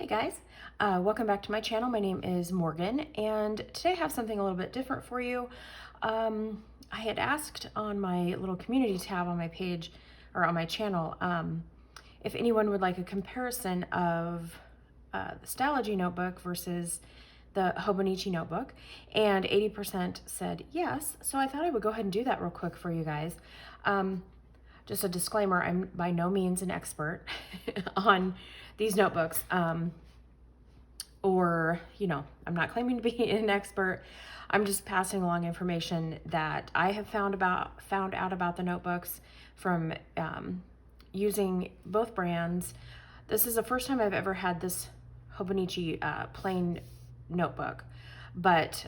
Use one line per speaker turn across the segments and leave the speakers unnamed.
Hey guys, welcome back to my channel. My name is Morgan, and today I have something a little bit different for you. I had asked on my little community tab on my page, or on my channel, if anyone would like a comparison of the Stalogy notebook versus the Hobonichi notebook, and 80% said yes, so I thought I would go ahead and do that real quick for you guys. Just a disclaimer, I'm by no means an expert on these notebooks, or, I'm not claiming to be an expert. I'm just passing along information that I have found out about the notebooks from using both brands. This is the first time I've ever had this Hobonichi plain notebook, but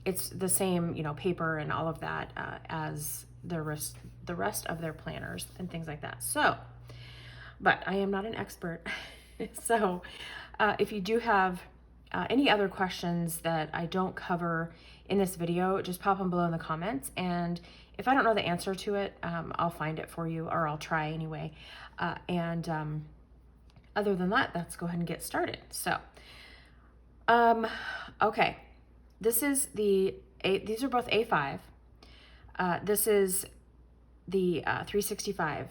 it's the same, paper and all of that as the rest of their planners and things like that. So, but I am not an expert. So if you do have any other questions that I don't cover in this video, just pop them below in the comments. And if I don't know the answer to it, I'll find it for you, or I'll try anyway. Other than that, let's go ahead and get started. So, okay, these are both A5. This is the 365,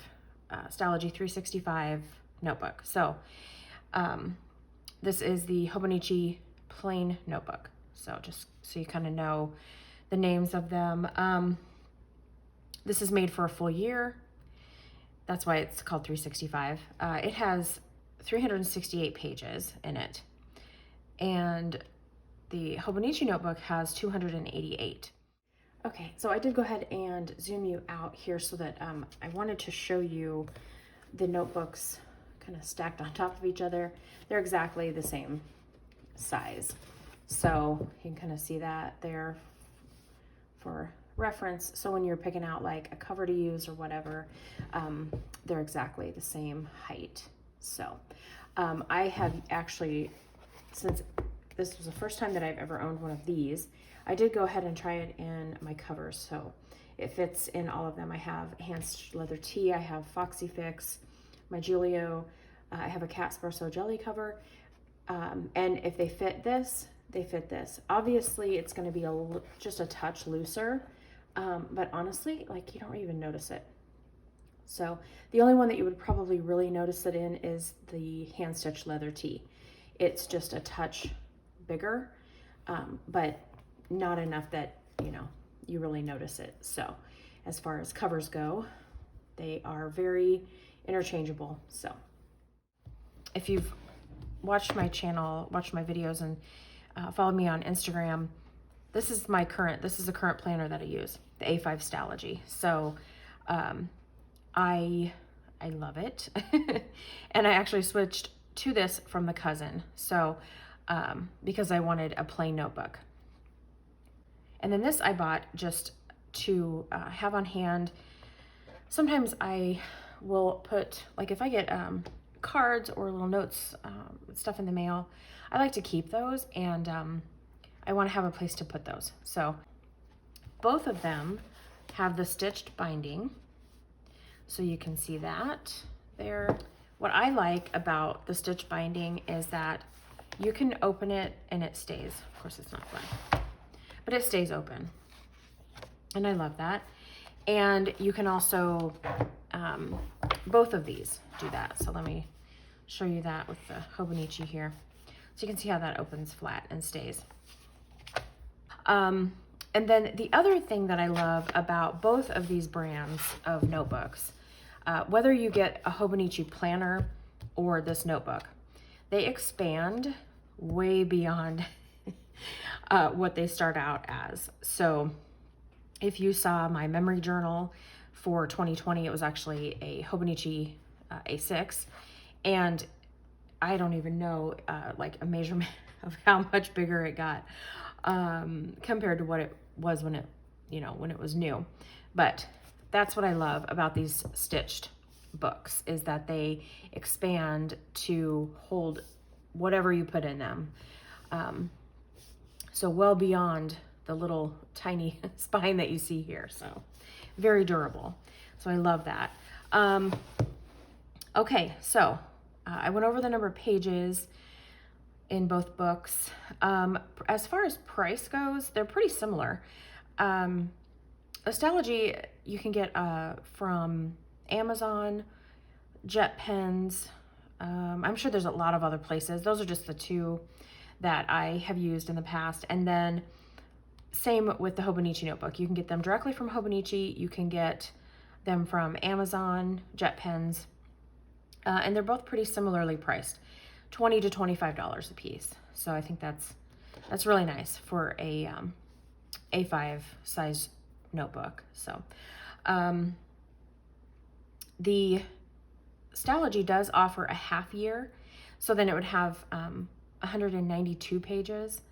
Stalogy 365 notebook. So this is the Hobonichi plain notebook. So just so you kind of know the names of them. This is made for a full year. That's why it's called 365. It has 368 pages in it. And the Hobonichi notebook has 288. Okay, so I did go ahead and zoom you out here so that I wanted to show you the notebooks kind of stacked on top of each other. They're exactly the same size. So you can kind of see that there for reference. So when you're picking out like a cover to use or whatever, they're exactly the same height. So I have actually, since this was the first time that I've ever owned one of these, I did go ahead and try it in my covers. So it fits in all of them. I have hand-stitched leather tee, I have Foxy Fix, my Julio, I have a cat Sparso jelly cover. And if they fit this, they fit this. Obviously it's gonna be just a touch looser, but honestly, like, you don't even notice it. So the only one that you would probably really notice it in is the hand-stitched leather tee. It's just a touch bigger, but not enough that, you really notice it. So as far as covers go, they are very interchangeable. So if you've watched my channel, watched my videos, and followed me on Instagram, this is the current planner that I use, the A5 Stalogy. So I love it. And I actually switched to this from the cousin. So because I wanted a plain notebook. And then this I bought just to have on hand. Sometimes I will put, like if I get cards or little notes, stuff in the mail, I like to keep those, and I want to have a place to put those. So both of them have the stitched binding. So you can see that there. What I like about the stitch binding is that you can open it and it stays. Of course, it's not fun, but it stays open. And I love that. And you can also, both of these do that. So let me show you that with the Hobonichi here. So you can see how that opens flat and stays. And then the other thing that I love about both of these brands of notebooks, whether you get a Hobonichi planner or this notebook, they expand way beyond what they start out as. So if you saw my memory journal for 2020, it was actually a Hobonichi A6, and I don't even know like a measurement of how much bigger it got compared to what it was when it was new. But that's what I love about these stitched books, is that they expand to hold whatever you put in them. So well beyond the little tiny spine that you see here. So very durable. So I love that. Okay, so I went over the number of pages. in both books. As far as price goes, they're pretty similar. Stalogy you can get from Amazon, Jet Pens. I'm sure there's a lot of other places. Those are just the two that I have used in the past. And then same with the Hobonichi notebook. You can get them directly from Hobonichi. You can get them from Amazon, Jet Pens, and they're both pretty similarly priced, $20 to $25 a piece. So I think that's really nice for a A5 size notebook. So the Stalogy does offer a half year, so then it would have 192 pages.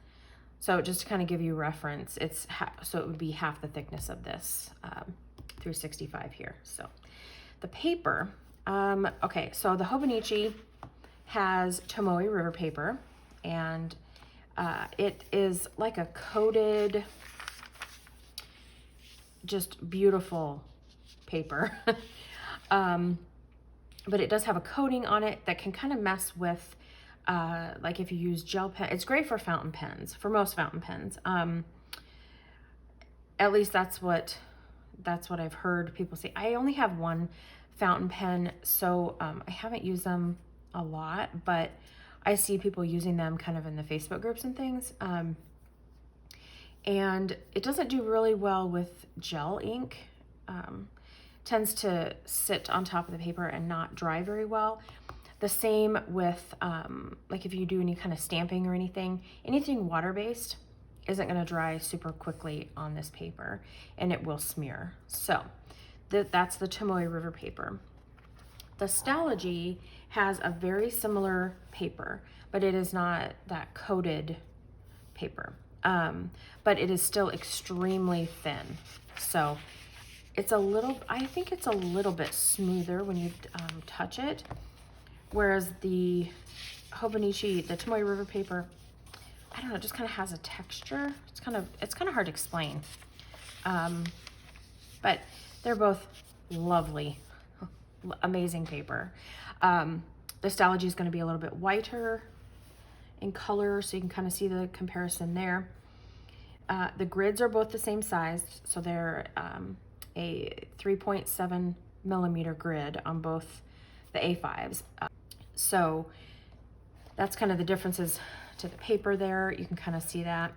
So just to kind of give you reference, so it would be half the thickness of this through 65 here. So the paper, okay, so the Hobonichi has Tomoe River paper, and it is like a coated, just beautiful paper. But it does have a coating on it that can kind of mess with, like if you use gel pen. It's great for fountain pens, for most fountain pens. At least that's what I've heard people say. I only have one fountain pen, so I haven't used them a lot, but I see people using them kind of in the Facebook groups and things. And it doesn't do really well with gel ink. Tends to sit on top of the paper and not dry very well. The same with like if you do any kind of stamping or anything water-based isn't going to dry super quickly on this paper, and it will smear. So that's the Tomoe River paper. The Stalogy has a very similar paper, but it is not that coated paper. But it is still extremely thin. So it's I think it's a little bit smoother when you touch it. Whereas the Hobonichi, the Tomoe River paper, I don't know, it just kind of has a texture. It's kind of hard to explain. But they're both lovely, amazing paper. The Stalogy is going to be a little bit whiter in color, so you can kind of see the comparison there. The grids are both the same size, so they're a 3.7 millimeter grid on both the A5s. So that's kind of the differences to the paper there. You can kind of see that.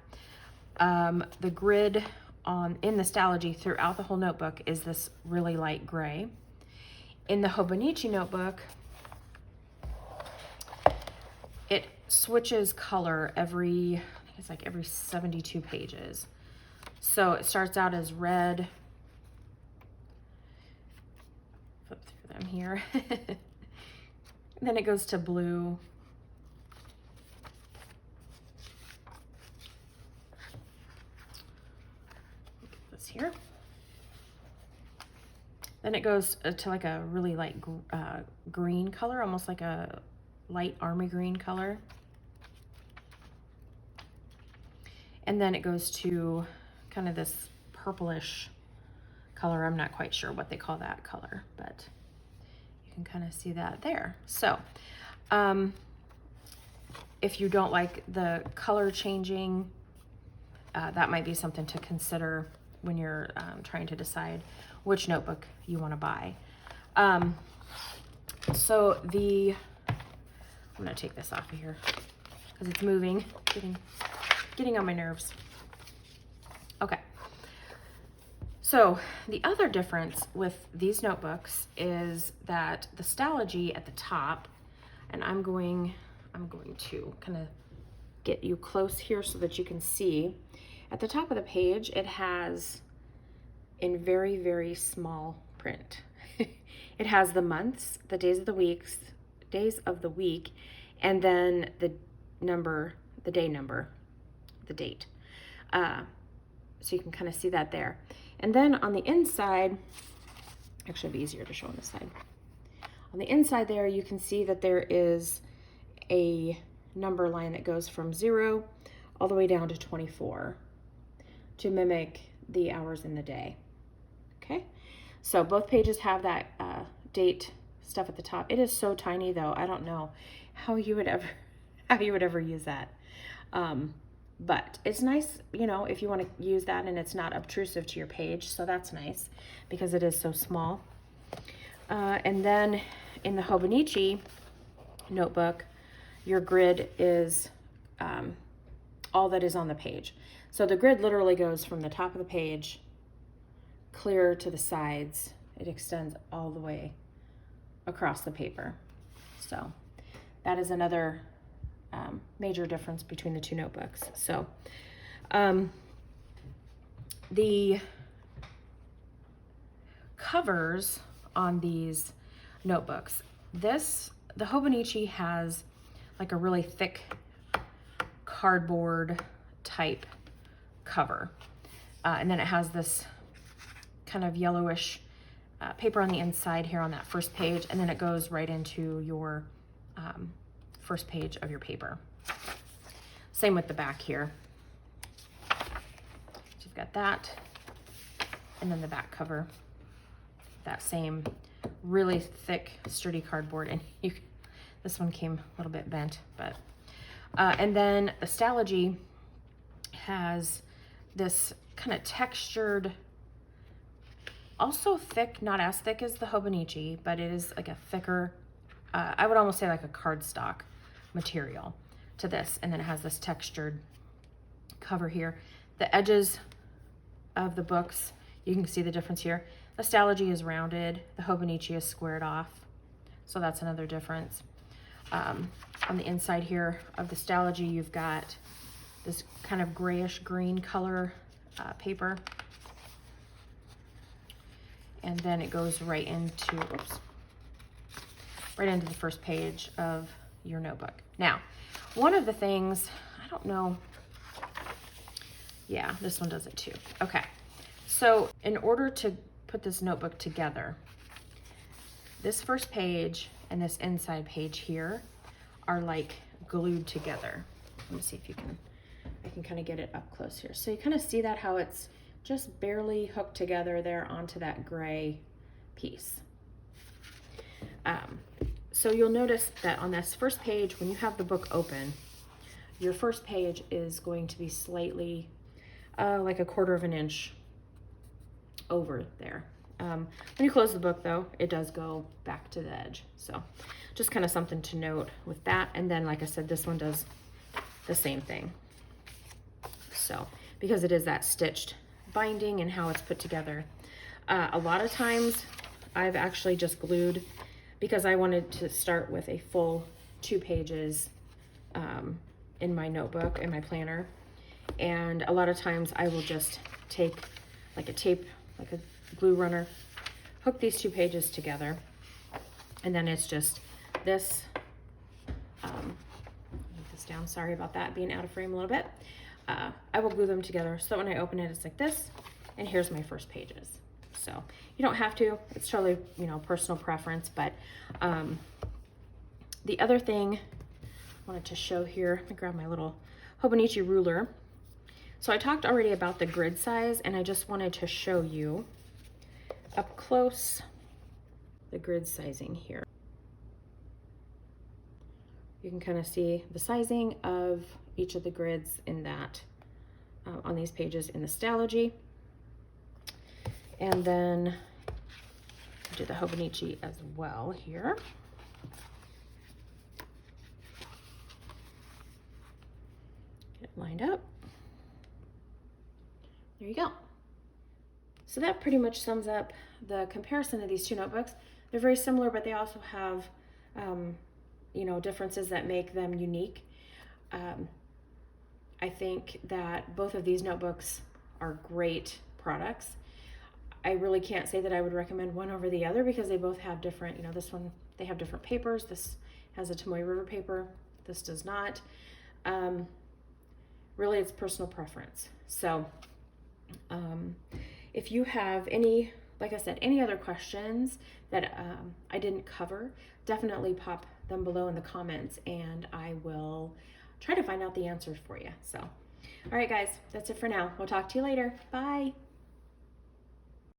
The grid in the Stalogy throughout the whole notebook is this really light gray. In the Hobonichi notebook, it switches color every 72 pages. So it starts out as red. Flip through them here. Then it goes to blue. This here. Then it goes to like a really light green color, almost like a light army green color. And then it goes to kind of this purplish color. I'm not quite sure what they call that color, but you can kind of see that there. So if you don't like the color changing, that might be something to consider when you're trying to decide which notebook you want to buy. So I'm gonna take this off of here because it's moving, getting on my nerves. Okay. So the other difference with these notebooks is that the Stalogy at the top, and I'm going to kind of get you close here so that you can see. At the top of the page, it has in very, very small print. It has the months, the days of the week, and then the number, the day number, the date. So you can kind of see that there. And then on the inside, actually it'd be easier to show on this side. On the inside there, you can see that there is a number line that goes from 0 all the way down to 24 to mimic the hours in the day. Okay, so both pages have that date stuff at the top. It is so tiny though. I don't know how you would ever how you would ever use that. But it's nice, you know, if you want to use that and it's not obtrusive to your page. So that's nice because it is so small. And then in the Hobonichi notebook, your grid is all that is on the page. So the grid literally goes from the top of the page clear to the sides. It extends all the way across the paper. So that is another major difference between the two notebooks. So the covers on these notebooks, the Hobonichi has like a really thick cardboard type cover, and then it has this kind of yellowish paper on the inside here on that first page, and then it goes right into your first page of your paper. Same with the back here. So you've got that, and then the back cover, that same really thick, sturdy cardboard, and this one came a little bit bent, but and then the Stalogy has this kind of textured, also thick, not as thick as the Hobonichi, but it is like a thicker, I would almost say like a cardstock material to this. And then it has this textured cover here. The edges of the books, you can see the difference here. The Stalogy is rounded, the Hobonichi is squared off. So that's another difference. On the inside here of the Stalogy, you've got this kind of grayish green color paper. And then it goes right into, right into the first page of your notebook. Now, one of the things, I don't know, yeah, this one does it too. Okay, so in order to put this notebook together, this first page and this inside page here are like glued together. Let me see if I can kind of get it up close here. So you kind of see that, how it's just barely hooked together there onto that gray piece. So you'll notice that on this first page, when you have the book open, your first page is going to be slightly like 1/4 of an inch over there. When you close the book though, it does go back to the edge. So just kind of something to note with that. And then, like I said, this one does the same thing. So, because it is that stitched binding and how it's put together. A lot of times I've actually just glued, because I wanted to start with a full 2 pages in my notebook, in my planner. And a lot of times I will just take like a tape, like a glue runner, hook these 2 pages together, and then it's just this, move this down, sorry about that being out of frame a little bit. I will glue them together so that when I open it, it's like this, and here's my first pages. So you don't have to, it's totally, you know, personal preference. But the other thing I wanted to show here, let me grab my little Hobonichi ruler. So I talked already about the grid size, and I just wanted to show you up close the grid sizing here. You can kind of see the sizing of each of the grids in that, on these pages in the Stalogy. And then I did the Hobonichi as well here. Get it lined up. There you go. So that pretty much sums up the comparison of these 2 notebooks. They're very similar, but they also have, you know, differences that make them unique. I think that both of these notebooks are great products. I really can't say that I would recommend one over the other, because they both have different, you know, this one, they have different papers. This has a Tomoe River paper. This does not. Really, it's personal preference. So if you have any, like I said, any other questions that I didn't cover, definitely pop them below in the comments, and I will try to find out the answers for you. So, all right, guys, that's it for now. We'll talk to you later. Bye.